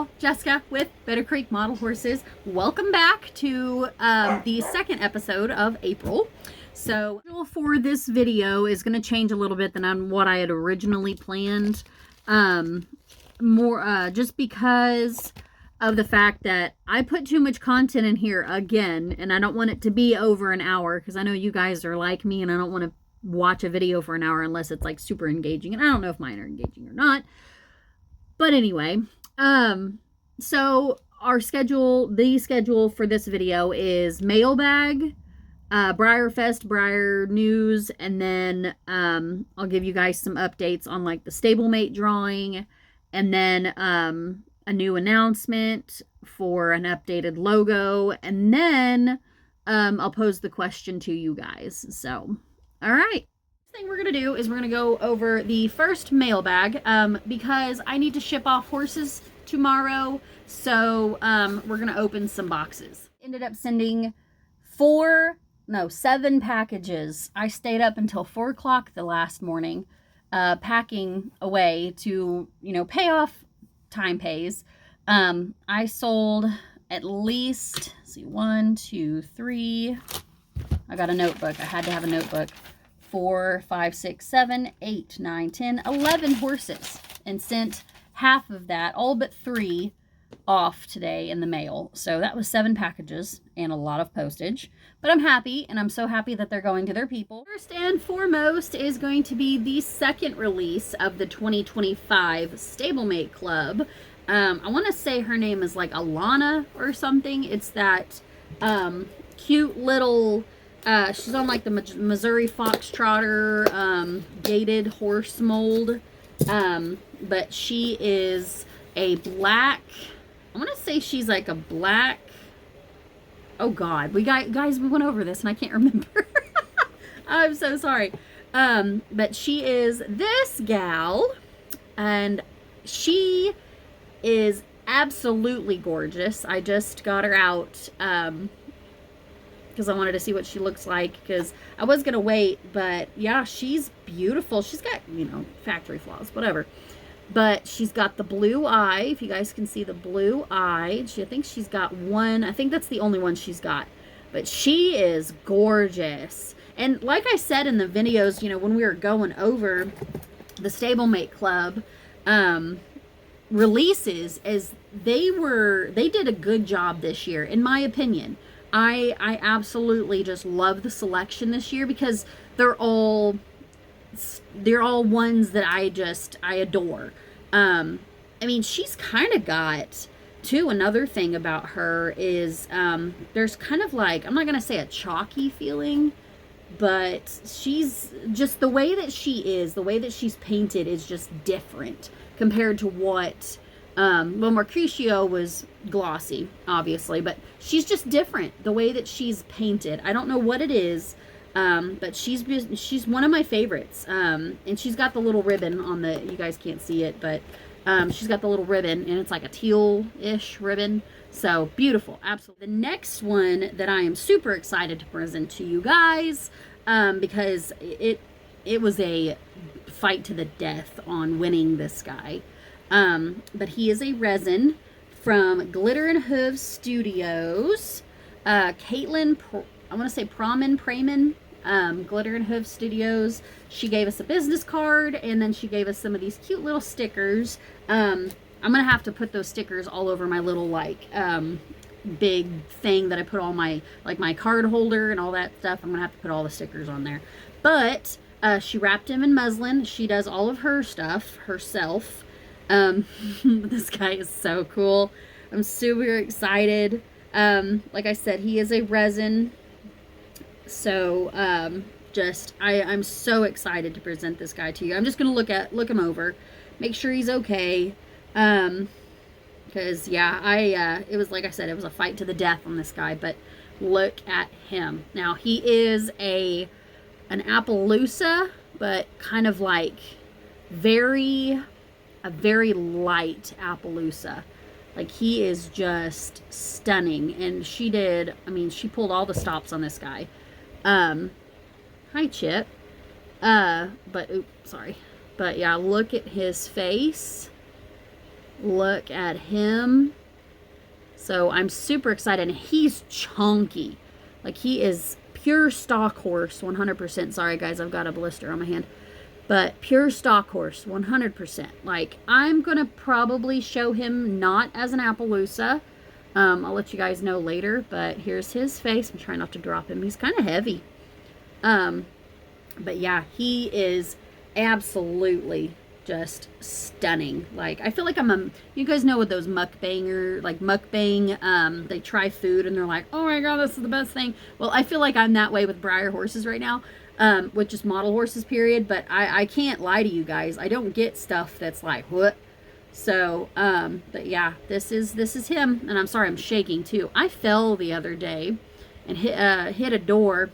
y'all, Jessica with Better Creek Model Horses. Welcome back to the second episode of April. So for this video is going to change a little bit than on what I had originally planned. Just because of the fact that I put too much content in here again, and I don't want it to be over an hour because I know you guys are like me and I don't want to watch a video for an hour unless it's like super engaging, and I don't know if mine are engaging or not. But anyway, so the schedule for this video is mailbag, Breyerfest, Breyer news, and then I'll give you guys some updates on like the stablemate drawing, and then a new announcement for an updated logo, and then I'll pose the question to you guys. So, all right. Thing we're gonna do is we're gonna go over the first mailbag because I need to ship off horses tomorrow, so we're gonna open some boxes. Ended up sending 7 packages. I stayed up until 4 o'clock the last morning packing away to pay off time pays. I sold at least, let's see, 1 2 3, I got a notebook, I had to have a notebook, 4 5 6 7 8 9 10 11 horses, and sent half of that, all but 3, off today in the mail. So that was 7 packages and a lot of postage, but I'm happy, and I'm so happy that they're going to their people. First and foremost is going to be the second release of the 2025 Stablemate Club. I want to say her name is like Alana or something. It's that cute little she's on like the Missouri Foxtrotter gated horse mold, but she is a black, I want to say she's like a black, oh god, we went over this and I can't remember. I'm so sorry. But she is this gal, and she is absolutely gorgeous. I just got her out because I wanted to see what she looks like, because I was gonna wait, but yeah, she's beautiful. She's got, factory flaws, whatever, but she's got the blue eye, if you guys can see the blue eye. I think she's got one, I think that's the only one she's got, but she is gorgeous. And like I said in the videos, when we were going over the Stablemate Club releases, as they did a good job this year, in my opinion. I absolutely just love the selection this year, because they're all ones that I adore. I mean, she's kind of got, too, another thing about her is there's kind of like, I'm not going to say a chalky feeling, but she's just, the way that she's painted is just different compared to what Mercutio was glossy, obviously, but she's just different the way that she's painted. I don't know what it is, but she's one of my favorites. And she's got the little ribbon on the, you guys can't see it, but she's got the little ribbon, and it's like a teal-ish ribbon. So beautiful, absolutely. The next one that I am super excited to present to you guys, because it was a fight to the death on winning this guy. But he is a resin from Glitter and Hooves Studios. Caitlin, I want to say Praman, Glitter and Hooves Studios. She gave us a business card, and then she gave us some of these cute little stickers. I'm going to have to put those stickers all over my little, big thing that I put all my, my card holder and all that stuff. I'm going to have to put all the stickers on there. But she wrapped him in muslin. She does all of her stuff herself. This guy is so cool. I'm super excited. Like I said, he is a resin, so I'm so excited to present this guy to you. I'm just gonna look him over, make sure he's okay, because yeah, it was, like I said, it was a fight to the death on this guy. But look at him. Now, he is an Appaloosa, but kind of like a very light Appaloosa. Like, he is just stunning. And she pulled all the stops on this guy. Hi, Chip. But, oops, sorry. But yeah, look at his face. Look at him. So I'm super excited. And he's chunky. Like, he is pure stock horse, 100%. Sorry, guys, I've got a blister on my hand. But pure stock horse, 100%. Like, I'm going to probably show him not as an Appaloosa. I'll let you guys know later. But here's his face. I'm trying not to drop him. He's kind of heavy. But yeah, he is absolutely just stunning. Like, I feel like you guys know what those mukbang, they try food and they're like, oh my god, this is the best thing. Well, I feel like I'm that way with Breyer horses right now, with just model horses, period. But I can't lie to you guys, I don't get stuff that's like, what? So, but yeah, this is him. And I'm sorry, I'm shaking too. I fell the other day and hit a door,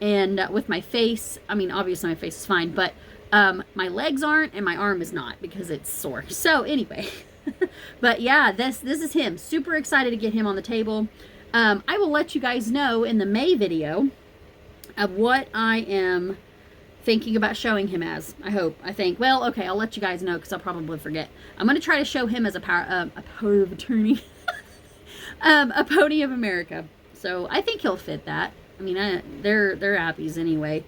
and with my face, I mean, obviously my face is fine, but my legs aren't, and my arm is not because it's sore. So anyway, but yeah, this is him. Super excited to get him on the table. I will let you guys know in the May video of what I am thinking about showing him as. I think. Well, okay, I'll let you guys know because I'll probably forget. I'm going to try to show him as a power of attorney, a Pony of America. So I think he'll fit that. I mean, they're appies anyway.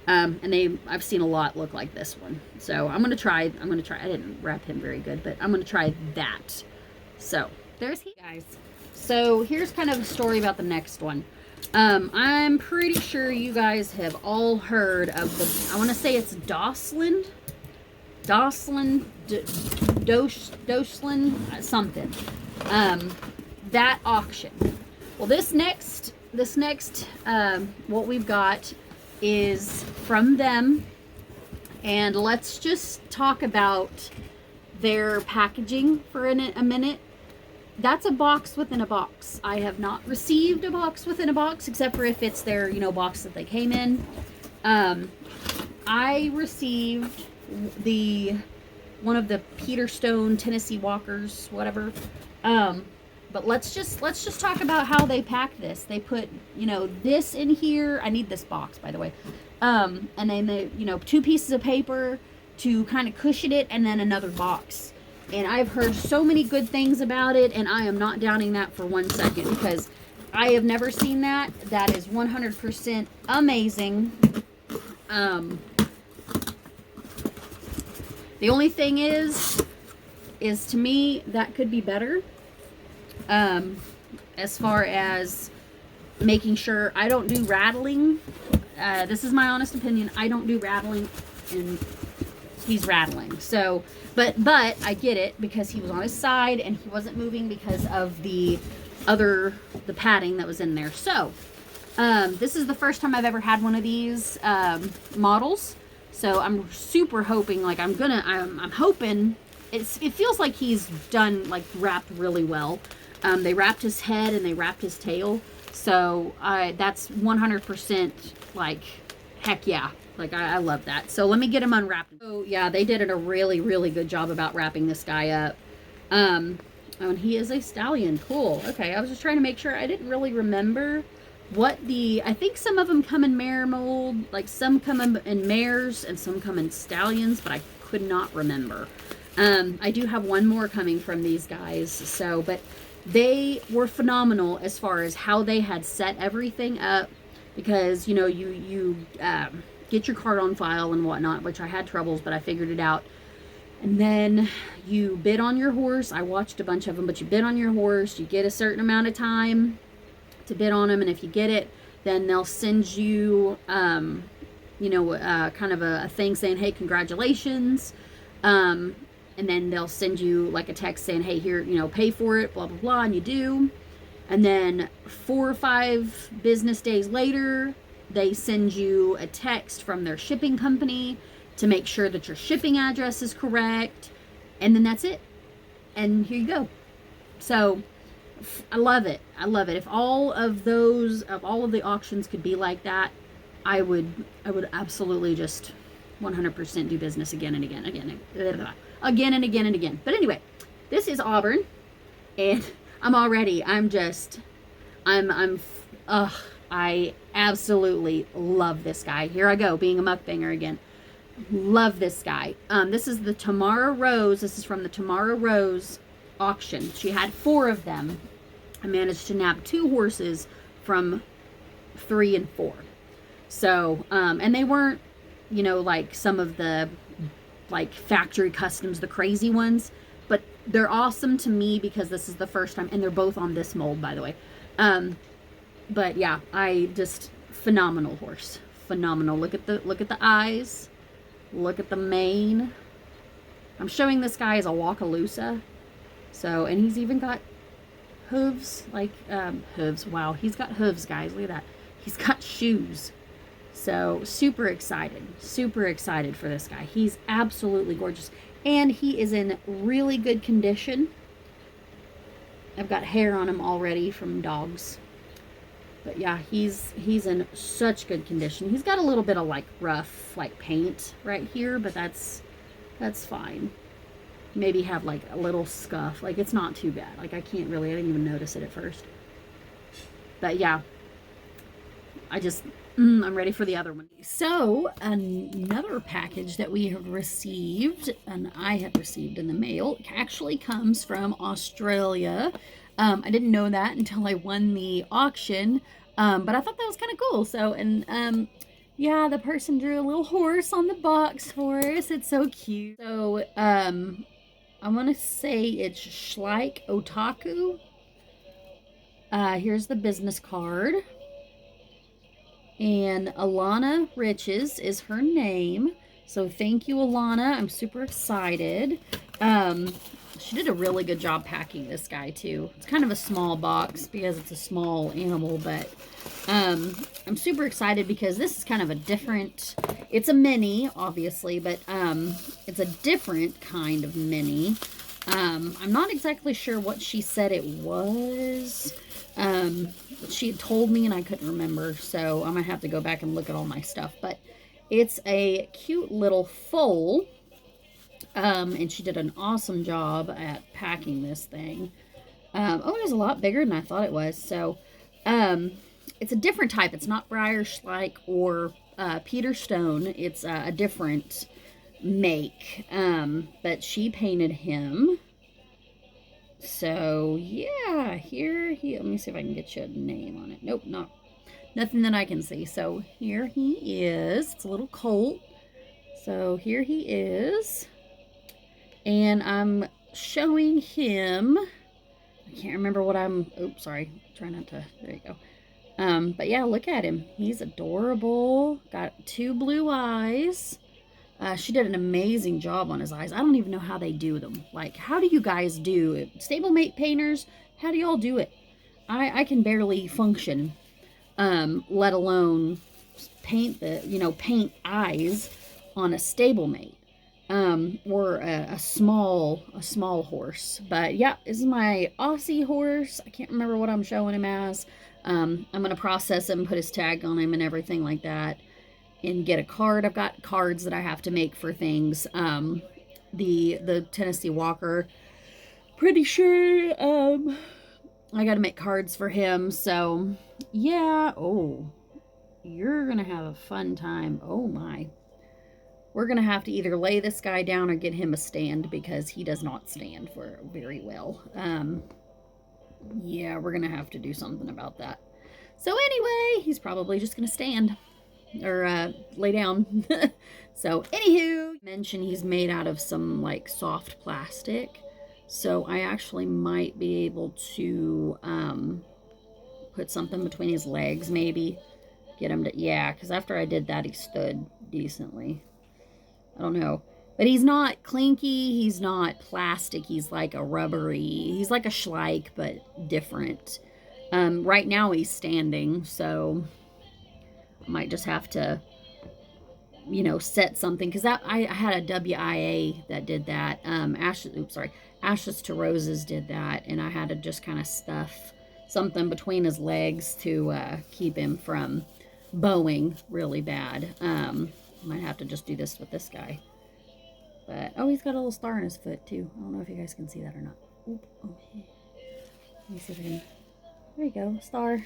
And I've seen a lot look like this one. So I'm going to try. I didn't wrap him very good, but I'm going to try that. So there's he, guys. So here's kind of a story about the next one. I'm pretty sure you guys have all heard of the, I want to say it's Doslin, something. That auction. Well, this next, what we've got is from them, and let's just talk about their packaging for a minute. That's a box within a box. I have not received a box within a box, except for if it's their, box that they came in. I received one of the Peter Stone Tennessee Walkers, whatever. But let's just talk about how they pack this. They put, this in here. I need this box, by the way. And then they, 2 pieces of paper to kind of cushion it, and then another box. And I've heard so many good things about it, and I am not downing that for 1 second because I have never seen that. That is 100% amazing. The only thing is to me, that could be better. As far as making sure I don't do rattling. This is my honest opinion. I don't do rattling, and he's rattling. So, but I get it because he was on his side and he wasn't moving because of the padding that was in there. So, this is the first time I've ever had one of these models. So I'm super hoping, I'm hoping it feels like he's done, wrapped really well. They wrapped his head and they wrapped his tail. So that's 100% heck yeah. I love that. So let me get him unwrapped. So yeah, they did a really, really good job about wrapping this guy up. And he is a stallion. Cool. Okay, I was just trying to make sure. I didn't really remember what I think some of them come in mare mold. Some come in mares and some come in stallions, but I could not remember. I do have one more coming from these guys. So, but they were phenomenal as far as how they had set everything up, because you get your card on file and whatnot, which I had troubles, but I figured it out. And then you bid on your horse. I watched a bunch of them, but you bid on your horse. You get a certain amount of time to bid on them, and if you get it, then they'll send you kind of a thing saying, hey, congratulations. And then they'll send you a text saying, hey, here, pay for it, blah, blah, blah, and you do. And then 4 or 5 business days later, they send you a text from their shipping company to make sure that your shipping address is correct. And then that's it. And here you go. So I love it. I love it. If all of the auctions could be like that, I would absolutely just 100% do business again and again and again. But anyway, this is Auburn, and I absolutely love this guy. Here I go, being a mukbanger again. Love this guy. This is the Tamara Rose. This is from the Tamara Rose auction. She had 4 of them. I managed to nab 2 horses from 3 and 4. So, and they weren't, you know, like some of the like factory customs, the crazy ones, but they're awesome to me because this is the first time, and they're both on this mold, by the way. But yeah, I just phenomenal horse, phenomenal. Look at the eyes, look at the mane. I'm showing this guy as a Wakalusa, so, and he's even got hooves, like hooves. Wow, he's got hooves, guys. Look at that. He's got shoes. So super excited for this guy. He's absolutely gorgeous, and he is in really good condition. I've got hair on him already from dogs, but yeah, he's in such good condition. He's got a little bit of like rough like paint right here, but that's fine. Maybe have like a little scuff. Like, it's not too bad. Like, I didn't even notice it at first. But yeah, I'm ready for the other one. So, another package that we have received, and I have received in the mail, actually comes from Australia. I didn't know that until I won the auction, but I thought that was kind of cool. So, and yeah, the person drew a little horse on the box for us. It's so cute. So, I want to say it's Schleich Otaku. Here's the business card. And Alana Riches is her name. So thank you, Alana. I'm super excited. She did a really good job packing this guy too. It's kind of a small box because it's a small animal, but I'm super excited because this is kind of a different, it's a mini, obviously, but it's a different kind of mini. I'm not exactly sure what she said it was. She had told me and I couldn't remember, so I'm gonna have to go back and look at all my stuff. But it's a cute little foal, and she did an awesome job at packing this thing. Oh, it was a lot bigger than I thought it was. So, it's a different type. It's not Breyer Schleich or Peter Stone. It's a different make, but she painted him. So yeah, let me see if I can get you a name on it. Nope, nothing that I can see. So here he is. It's a little colt. So here he is, and I'm showing him. I can't remember what oops, sorry. Try not to. There you go. But yeah, look at him. He's adorable. Got 2 blue eyes. She did an amazing job on his eyes. I don't even know how they do them. Like, how do you guys do it? Stablemate painters, how do y'all do it? I can barely function, let alone paint paint eyes on a stablemate, or a small horse. But yeah, this is my Aussie horse. I can't remember what I'm showing him as. I'm going to process him, put his tag on him and everything like that, and get a card. I've got cards that I have to make for things. The Tennessee Walker, pretty sure I got to make cards for him. So yeah. Oh, you're gonna have a fun time. Oh my, we're gonna have to either lay this guy down or get him a stand because he does not stand for very well. Yeah, we're gonna have to do something about that. So anyway, he's probably just gonna stand or lay down. So anywho, mention he's made out of some like soft plastic, so I actually might be able to put something between his legs, maybe get him to, yeah, because after I did that he stood decently. I don't know, but he's not clinky, he's not plastic, he's like a rubbery, he's like a Schleich but different. Right now he's standing, so might just have to, set something, because I had a WIA that did that. Ashes to Roses did that, and I had to just kind of stuff something between his legs to keep him from bowing really bad. Might have to just do this with this guy. But oh, he's got a little star in his foot too. I don't know if you guys can see that or not. Oop, okay. Let me see if I can. There you go, star.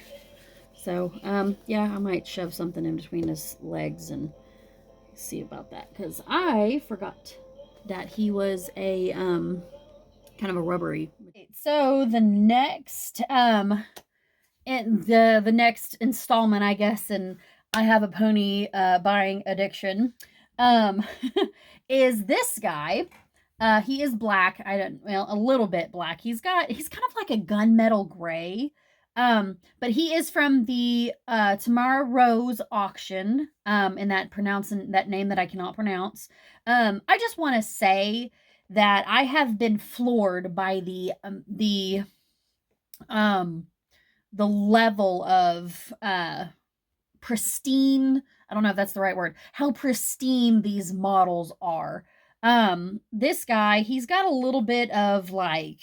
So, yeah, I might shove something in between his legs and see about that, because I forgot that he was a kind of a rubbery. So the next the next installment, I guess, and I have a pony buying addiction, um is this guy. He is black. I don't, well, a little bit black. He's kind of like a gunmetal gray. But he is from the Tamara Rose auction. In that name that I cannot pronounce. I just want to say that I have been floored by um the level of pristine, I don't know if that's the right word, how pristine these models are. This guy, he's got a little bit of like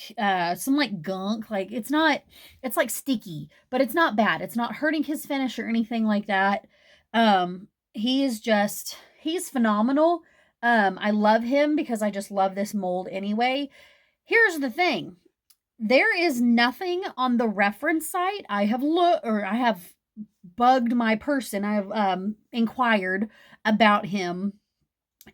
some like gunk, like it's like sticky, but it's not bad. It's not hurting his finish or anything like that. He is just he's phenomenal. I love him because I just love this mold anyway. Here's the thing. There is nothing on the reference site. I have bugged my person. I've inquired about him,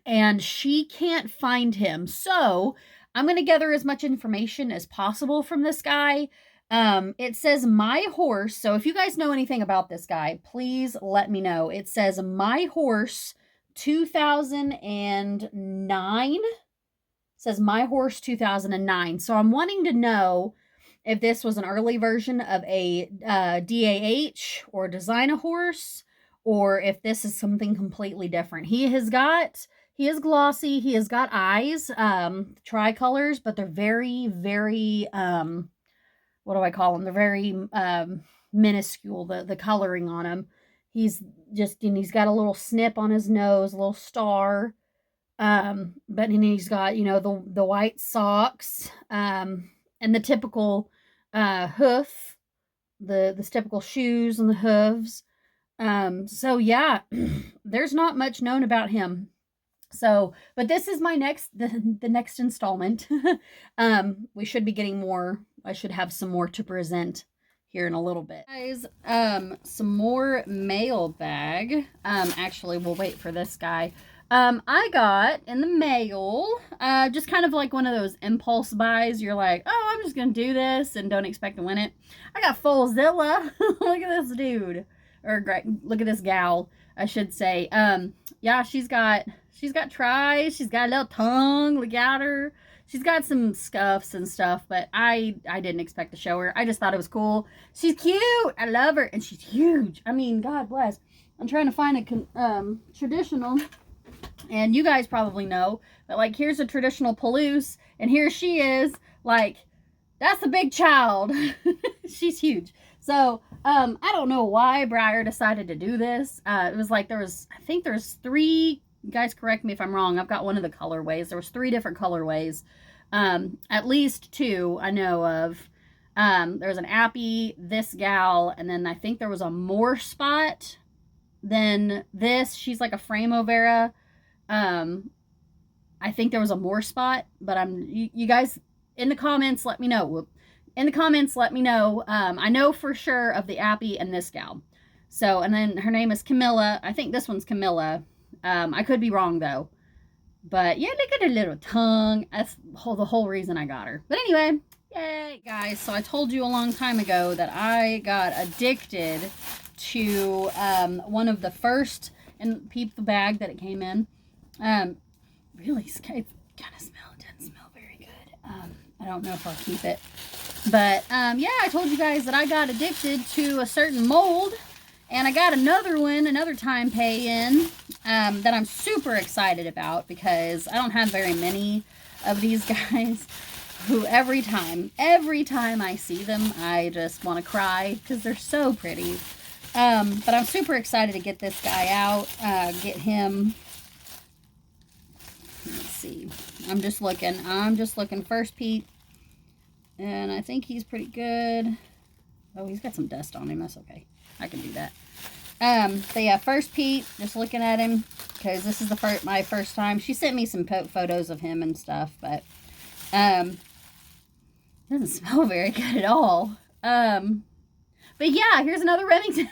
and she can't find him. So I'm going to gather as much information as possible from this guy. It says My Horse. So if you guys know anything about this guy, please let me know. It says My Horse 2009. Says My Horse 2009. So I'm wanting to know if this was an early version of a DAH or Design a Horse, or if this is something completely different. He is glossy. He has got eyes, tricolors, but they're very, very, what do I call them? They're very minuscule, the coloring on him. He's got a little snip on his nose, a little star. But he's got, the white socks, and the typical hoof, the typical shoes and the hooves. So yeah, there's not much known about him. So, but this is the next installment. We should be getting more. I should have some more to present here in a little bit. Guys, some more mailbag. Actually, we'll wait for this guy. I got in the mail, just kind of like one of those impulse buys. You're like, oh, I'm just gonna do this and don't expect to win it. I got Folzilla. Look at this dude. Look at this gal, I should say. Yeah, she's got tries. She's got a little tongue. Look at her. She's got some scuffs and stuff, but I didn't expect to show her. I just thought it was cool. She's cute. I love her, and she's huge. I mean, God bless. I'm trying to find a traditional. And you guys probably know that, like, here's a traditional Palouse, and here she is, like, that's a big child. She's huge. So, I don't know why Breyer decided to do this. It was like I think there's 3, you guys correct me if I'm wrong, I've got one of the colorways. There was 3 different colorways. At least 2 I know of. There was an Appy, this gal, and then I think there was a more spot than this. She's like a Frame Overa. I think there was a more spot, but you guys in the comments let me know. I know for sure of the Appy and this gal. So, and then her name is Camilla. I think this one's Camilla. I could be wrong though. But yeah, look at her little tongue. That's the whole reason I got her. But anyway, yay, guys. So I told you a long time ago that I got addicted to one of the first, and peep the bag that it came in. Really, it kind of doesn't smell very good. I don't know if I'll keep it. But, yeah, I told you guys that I got addicted to a certain mold. And I got another time pay in, that I'm super excited about, because I don't have very many of these guys who every time I see them, I just want to cry because they're so pretty. But I'm super excited to get this guy out, get him. Let's see. I'm just looking first peek. And I think he's pretty good. Oh, he's got some dust on him. That's okay. I can do that. So yeah, first peek, just looking at him, because this is my first time. She sent me some photos of him and stuff, but doesn't smell very good at all. But yeah, here's another Remington.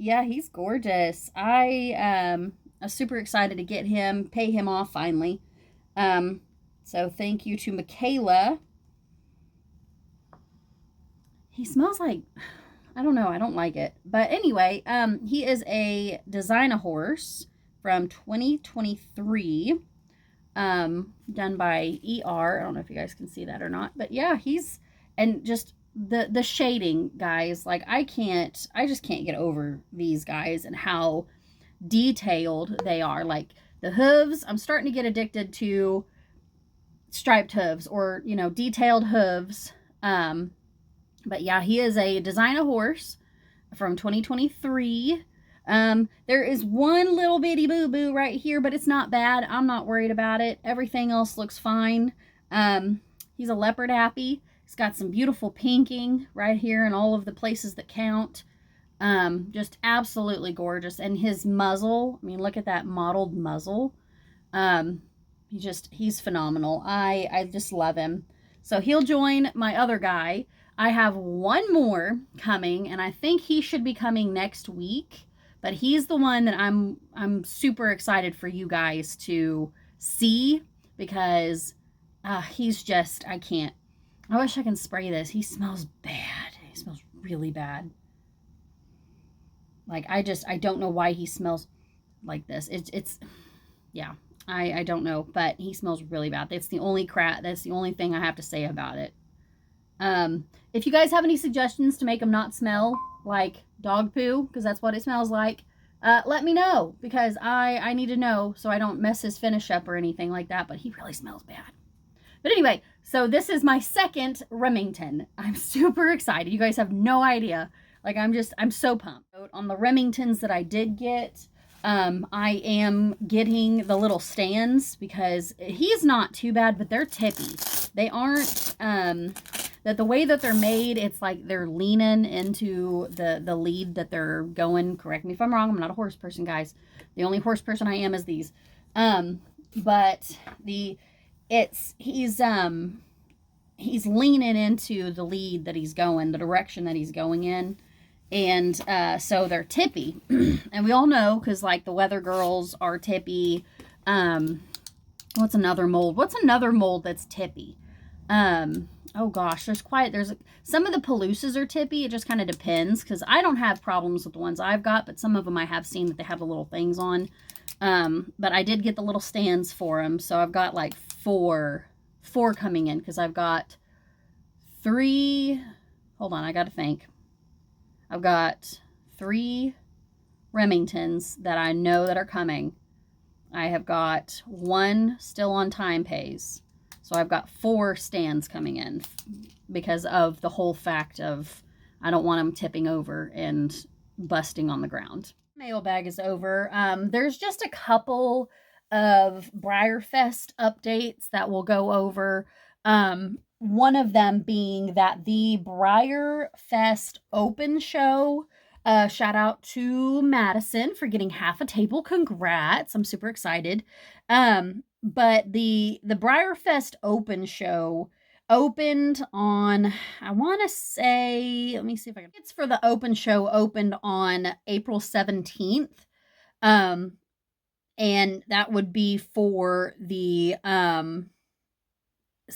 Yeah, he's gorgeous. I'm super excited to get him, pay him off finally. Um, so thank you to Michaela. He smells like, I don't know, I don't like it. But anyway, he is a designer horse from 2023, done by ER. I don't know if you guys can see that or not, but yeah, and just the shading, guys, like I just can't get over these guys and how detailed they are. Like the hooves, I'm starting to get addicted to striped hooves or, detailed hooves. But yeah, he is a designer horse from 2023. There is one little bitty boo-boo right here, but it's not bad. I'm not worried about it. Everything else looks fine. He's a leopard appy. He's got some beautiful pinking right here in all of the places that count. Just absolutely gorgeous. And his muzzle, I mean, look at that mottled muzzle. He's phenomenal. I just love him. So he'll join my other guy. I have one more coming, and I think he should be coming next week. But he's the one that I'm super excited for you guys to see because he's just, I can't. I wish I can spray this. He smells bad. He smells really bad. Like I don't know why he smells like this. It's yeah. I don't know, but he smells really bad. That's the only thing I have to say about it. If you guys have any suggestions to make him not smell like dog poo, because that's what it smells like, let me know, because I need to know so I don't mess his finish up or anything like that, but he really smells bad. But anyway, so this is my second Remington. I'm super excited. You guys have no idea. Like, I'm so pumped. On the Remingtons that I did get, I am getting the little stands because he's not too bad, but they're tippy. They aren't, that the way that they're made, it's like they're leaning into the lead that they're going. Correct me if I'm wrong. I'm not a horse person, guys. The only horse person I am is these. But he's leaning into the lead that he's going, the direction that he's going in. And so they're tippy. And we all know, because like the Weather Girls are tippy. What's another mold? What's another mold that's tippy? Oh gosh, there's some of the Palousas are tippy. It just kind of depends, because I don't have problems with the ones I've got, but some of them I have seen that they have the little things on. But I did get the little stands for them, so I've got like four coming in, because I've got 3. Hold on, I gotta think. I've got 3 Remingtons that I know that are coming. I have got 1 still on time pays. So I've got 4 stands coming in because of the whole fact of I don't want them tipping over and busting on the ground. Mailbag is over. There's just a couple of BreyerFest updates that we'll go over. One of them being that the BreyerFest Open Show, shout out to Madison for getting half a table. Congrats. I'm super excited. But the BreyerFest Open Show opened on, I want to say, let me see if I can. It's for the Open Show opened on April 17th. And that would be for the,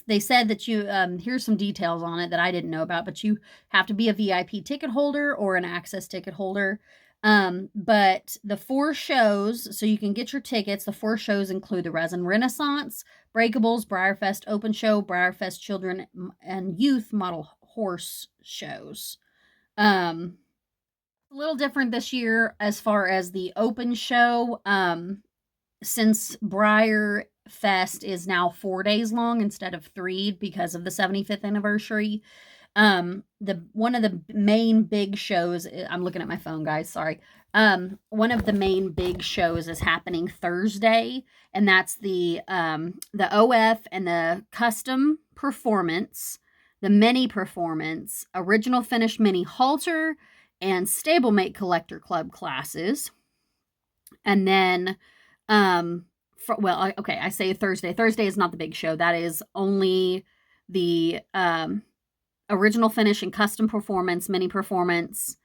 they said that you, here's some details on it that I didn't know about, but you have to be a VIP ticket holder or an access ticket holder. But the 4 shows, so you can get your tickets, the 4 shows include the Resin Renaissance, Breakables, BreyerFest Open Show, BreyerFest Children and Youth Model Horse shows. A little different this year as far as the Open Show, since BreyerFest is now 4 days long instead of 3 because of the 75th anniversary. One of the main big shows, I'm looking at my phone, guys, sorry. One of the main big shows is happening Thursday, and that's the OF and the custom performance, the mini performance, original finish mini halter, and stablemate collector club classes. And then, I say Thursday. Thursday is not the big show. That is only the, original finish and custom performance, mini performance,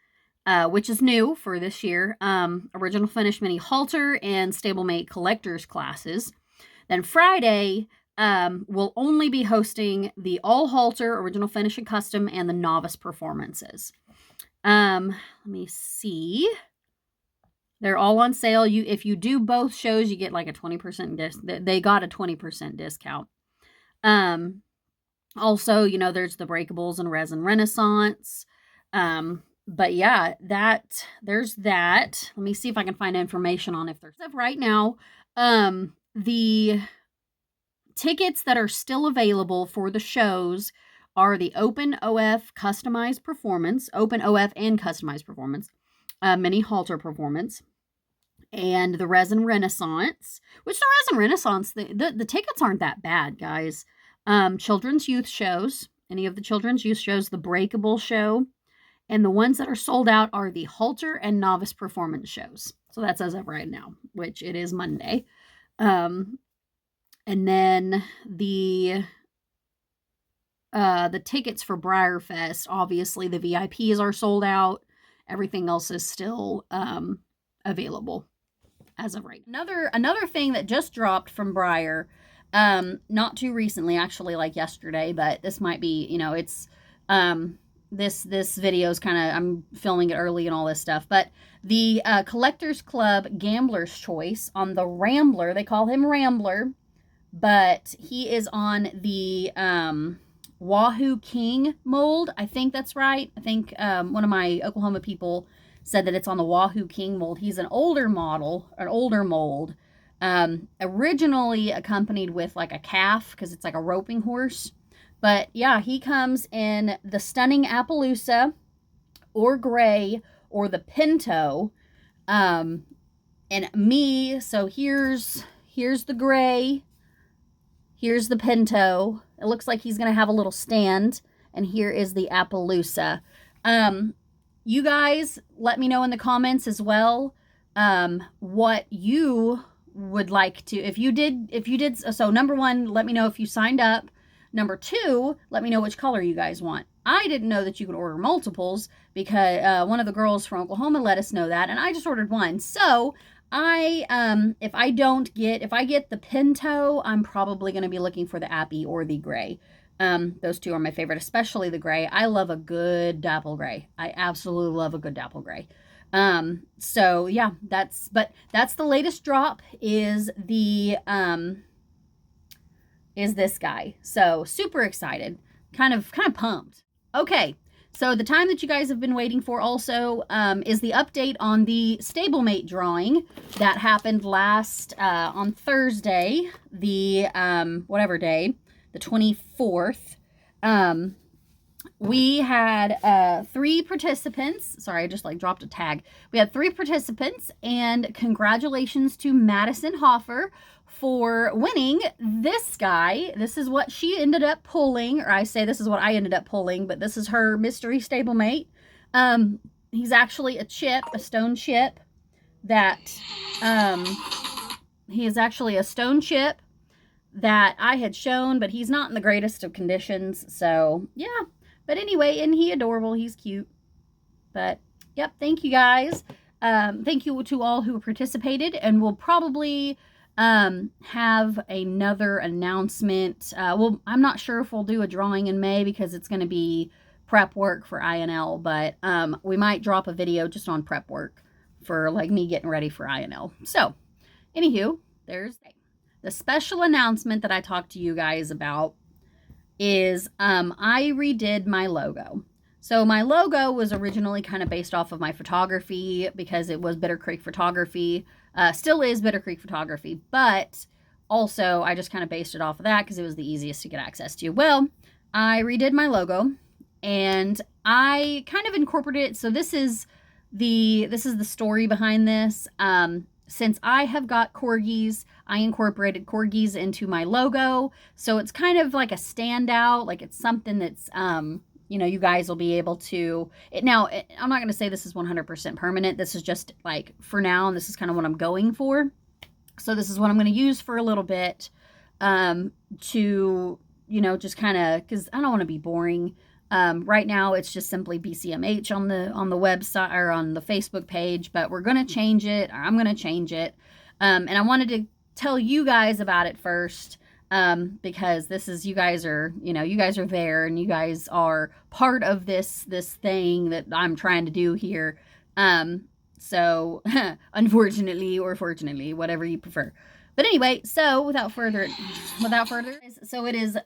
which is new for this year. Original Finish Mini Halter and Stablemate Collectors classes. Then Friday, we'll only be hosting the All Halter, Original Finish and Custom, and the Novice performances. Let me see. They're all on sale. If you do both shows, you get like a 20% they got a 20% discount. Also, you know, there's the breakables and resin renaissance. But yeah, there's that. Let me see if I can find information on if there's right now. The tickets that are still available for the shows are the Open OF Customized Performance, Open OF and Customized Performance, Mini Halter Performance, and the Resin Renaissance, which the Resin Renaissance, the tickets aren't that bad, guys. Children's youth shows, any of the children's youth shows, the Breakable show, and the ones that are sold out are the Halter and Novice Performance shows. So that's as of right now, which it is Monday. And then the tickets for BreyerFest, obviously the VIPs are sold out. Everything else is still available as of right now. Another thing that just dropped from Breyer, not too recently, actually, like yesterday, but this might be, you know, it's this video is kind of, I'm filming it early and all this stuff, but the Collectors Club Gambler's Choice on the Rambler, they call him Rambler, but he is on the Wahoo King mold. I think that's right. I think one of my Oklahoma people said that it's on the Wahoo King mold. He's an older model, an older mold, originally accompanied with like a calf because it's like a roping horse. But yeah, he comes in the Stunning Appaloosa or Gray or the Pinto. And me, so here's the Gray. Here's the Pinto. It looks like he's going to have a little stand. And here is the Appaloosa. You guys, let me know in the comments as well what you would like to, if you did, so number one, let me know if you signed up. Number two, let me know which color you guys want. I didn't know that you could order multiples because one of the girls from Oklahoma let us know that, and I just ordered one. So if I get the Pinto, I'm probably going to be looking for the Appy or the Gray. Those two are my favorite, especially the Gray. I love a good dapple gray. I absolutely love a good dapple gray. So yeah, that's the latest drop is the, is this guy. So super excited, kind of pumped. Okay. So the time that you guys have been waiting for also is the update on the stablemate drawing that happened last on Thursday, the whatever day, the 24th. We had 3 participants. Sorry, I just like dropped a tag. We had 3 participants, and congratulations to Madison Hoffer for winning this guy. This is what she ended up pulling, or I say this is what I ended up pulling, but this is her mystery stablemate. He's actually a chip, a stone chip that he is actually a stone chip that I had shown, but he's not in the greatest of conditions. So yeah, but anyway, and he adorable, he's cute. But yep, thank you guys. Thank you to all who participated, and we'll probably have another announcement. Well, I'm not sure if we'll do a drawing in May because it's going to be prep work for INL, but we might drop a video just on prep work for like me getting ready for INL. So anywho, there's the special announcement that I talked to you guys about is I redid my logo. So my logo was originally kind of based off of my photography because it was Bitter Creek Photography. Still is Bitter Creek Photography, but also I just kind of based it off of that because it was the easiest to get access to. Well, I redid my logo and I kind of incorporated it. So this is the story behind this. Since I have got corgis, I incorporated corgis into my logo. So it's kind of like a standout, like it's something that's, you know, you guys will be able to, now, I'm not going to say this is 100% permanent. This is just like for now, and this is kind of what I'm going for. So this is what I'm going to use for a little bit to, you know, just kind of, because I don't want to be boring. Right now it's just simply BCMH on the website or on the Facebook page, but we're going to change it. Or I'm going to change it. And I wanted to tell you guys about it first. Because this is, you guys are there, and you guys are part of this thing that I'm trying to do here. So unfortunately or fortunately, whatever you prefer. But anyway, so without further, so it is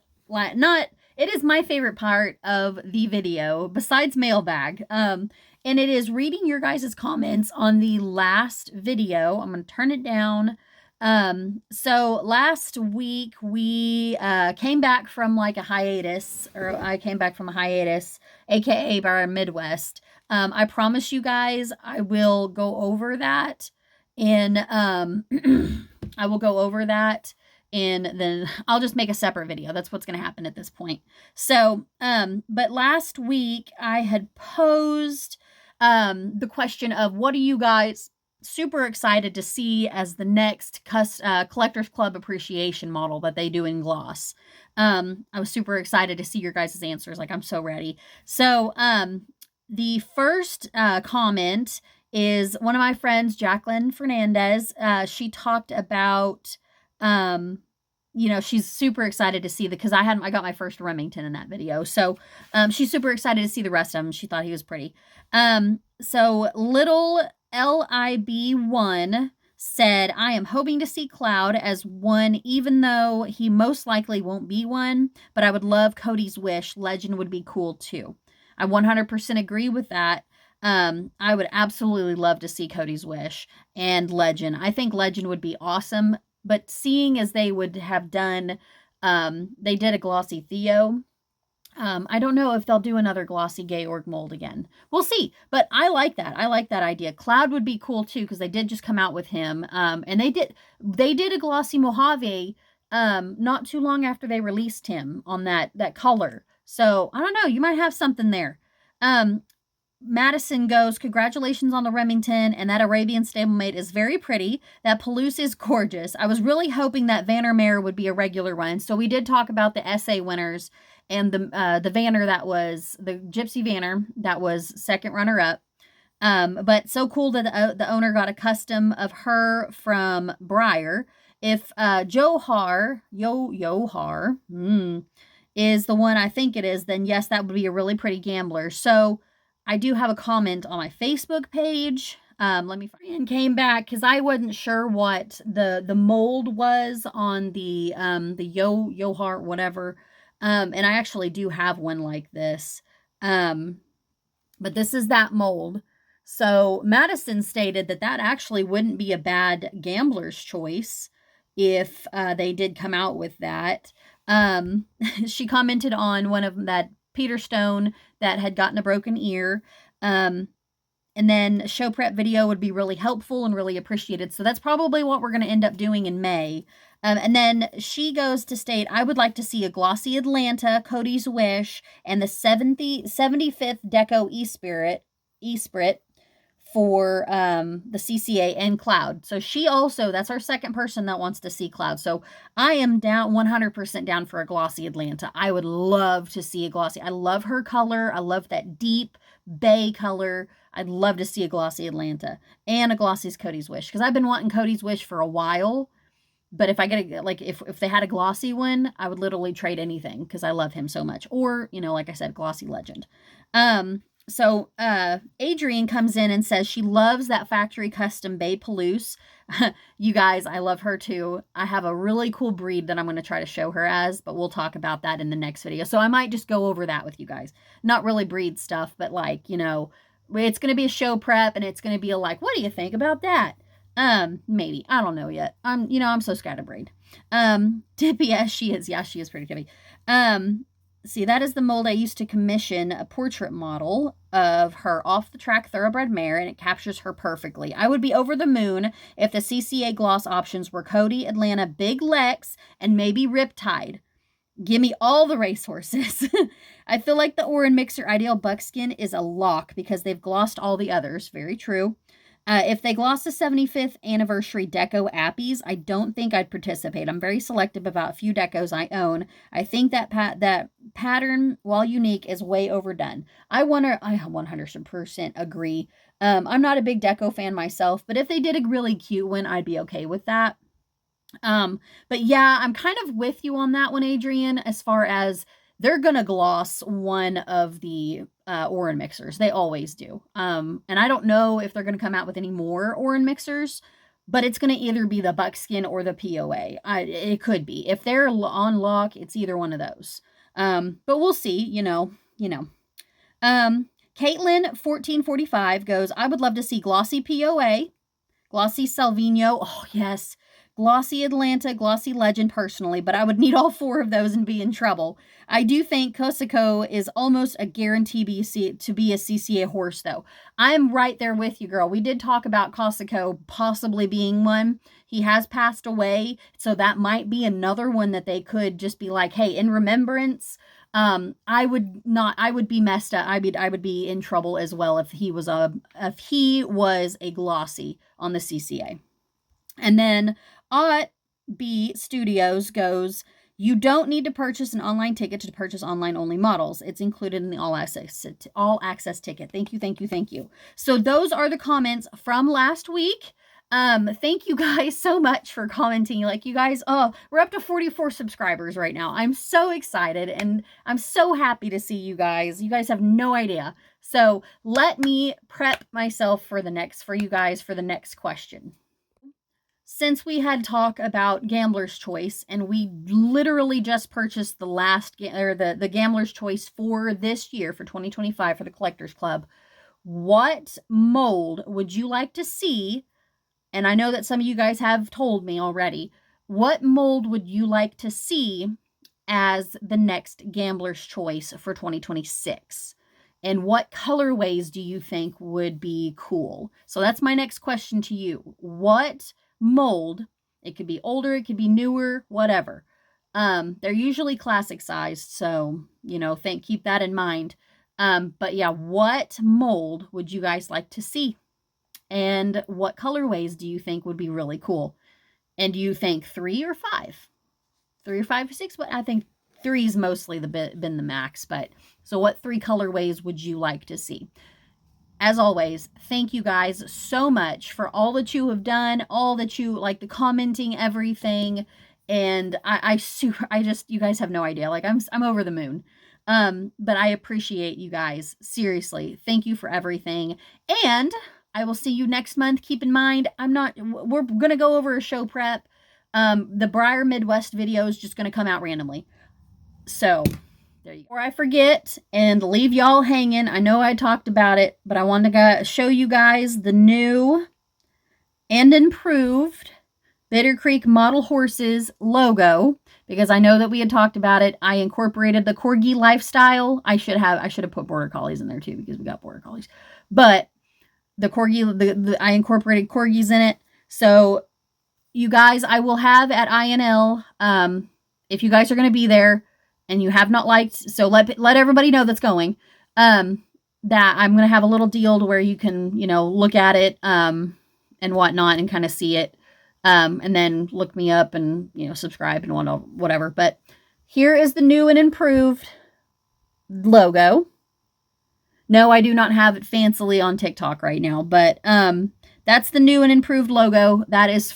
my favorite part of the video besides mailbag. And it is reading your guys' comments on the last video. I'm going to turn it down. So last week we came back from like a hiatus, or I came back from a hiatus, aka Bar Midwest. I promise you guys I will go over that in I will go over that and then I'll just make a separate video. That's what's going to happen at this point. So, but last week I had posed the question of, what are you guys super excited to see as the next Collectors Club appreciation model that they do in gloss? I was super excited to see your guys' answers. Like, I'm so ready. So, the first comment is one of my friends, Jacqueline Fernandez. She talked about, she's super excited to see because I got my first Remington in that video. So, she's super excited to see the rest of them. She thought he was pretty. So little LIB1 said, I am hoping to see Cloud as one, even though he most likely won't be one, but I would love Cody's Wish. Legend would be cool too. I 100% agree with that. I would absolutely love to see Cody's Wish and Legend. I think Legend would be awesome, but seeing as they would have done, they did a glossy Theo. I don't know if they'll do another glossy Georg mold again. We'll see, but I like that. I like that idea. Cloud would be cool too, because they did just come out with him. And they did a glossy Mojave, not too long after they released him on that color. So I don't know, you might have something there. Madison goes, congratulations on the Remington, and that Arabian stablemate is very pretty. That Palouse is gorgeous. I was really hoping that Vanner would be a regular one. So we did talk about the SA winners, and the Vanner that was, the Gypsy Vanner that was second runner-up. But so cool that the owner got a custom of her from Breyer. If Johar is the one I think it is, then yes, that would be a really pretty gambler. So I do have a comment on my Facebook page. Let me find, and came back because I wasn't sure what the mold was on the Johar whatever. And I actually do have one like this. But this is that mold. So Madison stated that actually wouldn't be a bad gambler's choice if they did come out with that. She commented on one of them, that Peter Stone that had gotten a broken ear. And then show prep video would be really helpful and really appreciated. So that's probably what we're going to end up doing in May. And then she goes to state, I would like to see a glossy Atlanta, Cody's Wish, and the 75th Deco E-Spirit for the CCA and Cloud. So she also, that's our second person that wants to see Cloud. So I am down 100% down for a glossy Atlanta. I would love to see a glossy. I love her color. I love that deep bay color. I'd love to see a glossy Atlanta and a glossy Cody's Wish, because I've been wanting Cody's Wish for a while. But if I get if they had a glossy one, I would literally trade anything because I love him so much. Or, like I said, glossy Legend. So Adrienne comes in and says she loves that factory custom Bay Palouse. You guys, I love her too. I have a really cool breed that I'm going to try to show her as, but we'll talk about that in the next video. So I might just go over that with you guys. Not really breed stuff, but it's going to be a show prep, and it's going to be what do you think about that? Maybe. I don't know yet. I'm so scatterbrained. Tippy, yes, she is. Yeah, she is pretty tippy. See, that is the mold I used to commission a portrait model of her off-the-track thoroughbred mare, and it captures her perfectly. I would be over the moon if the CCA gloss options were Cody, Atlanta, Big Lex, and maybe Riptide. Give me all the racehorses. I feel like the Orin Mixer Ideal Buckskin is a lock because they've glossed all the others. Very true. If they gloss the 75th anniversary deco appies, I don't think I'd participate. I'm very selective about a few decos I own. I think that that pattern, while unique, is way overdone. I 100% agree. I'm not a big deco fan myself, but if they did a really cute one, I'd be okay with that. But yeah, I'm kind of with you on that one, Adrian, as far as they're gonna gloss one of the Orin mixers. They always do. And I don't know if they're gonna come out with any more Orin mixers, but it's gonna either be the Buckskin or the POA. It could be. If they're on lock, it's either one of those. But we'll see. Caitlin 1445 goes, I would love to see glossy POA, glossy Salvino. Oh yes. Glossy Atlanta, Glossy Legend personally, but I would need all 4 of those and be in trouble. I do think Cosico is almost a guarantee to be a CCA horse, though. I'm right there with you, girl. We did talk about Cosico possibly being one. He has passed away, so that might be another one that they could just be like, hey, in remembrance. I would be messed up. I would be in trouble as well if he was a glossy on the CCA. And then B Studios goes, you don't need to purchase an online ticket to purchase online-only models. It's included in the all-access ticket. Thank you. So those are the comments from last week. Thank you guys so much for commenting. Like, you guys, we're up to 44 subscribers right now. I'm so excited, and I'm so happy to see you guys. You guys have no idea. So let me prep myself for the next question. Since we had talk about Gambler's Choice, and we literally just purchased the Gambler's Choice for this year, for 2025, for the Collectors Club, what mold would you like to see? And I know that some of you guys have told me already. What mold would you like to see as the next Gambler's Choice for 2026? And what colorways do you think would be cool? So that's my next question to you. What mold, it could be older, it could be newer, whatever. They're usually classic sized, so keep that in mind. But yeah, what mold would you guys like to see? And what colorways do you think would be really cool? And do you think 3 or 5? 3 or 5 or 6? But I think 3's mostly been the max. But so what 3 colorways would you like to see? As always, thank you guys so much for all that you have done, all that you like, the commenting, everything. And you guys have no idea. Like, I'm over the moon. But I appreciate you guys. Seriously. Thank you for everything. And I will see you next month. Keep in mind, we're going to go over a show prep. The Briar Midwest video is just going to come out randomly. So there you go. Before I forget and leave y'all hanging, I know I talked about it, but I wanted to show you guys the new and improved Bitter Creek Model Horses logo, because I know that we had talked about it. I incorporated the Corgi lifestyle. I should have put Border Collies in there too, because we got Border Collies. But the Corgi, I incorporated Corgis in it. So you guys, I will have at INL, if you guys are going to be there, and you have not liked, so let everybody know that's going, that I'm going to have a little deal to where you can, look at it, and whatnot, and kind of see it, and then look me up and, subscribe and whatever. But here is the new and improved logo. No, I do not have it fancily on TikTok right now, but, that's the new and improved logo. That is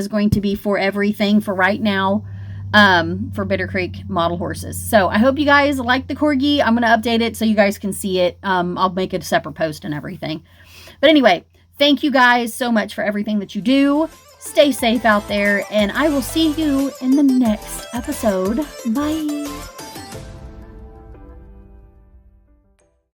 going to be for everything for right now. For Bitter Creek Model Horses. So I hope you guys like the Corgi. I'm going to update it so you guys can see it. I'll make a separate post and everything. But anyway, thank you guys so much for everything that you do. Stay safe out there, and I will see you in the next episode. Bye.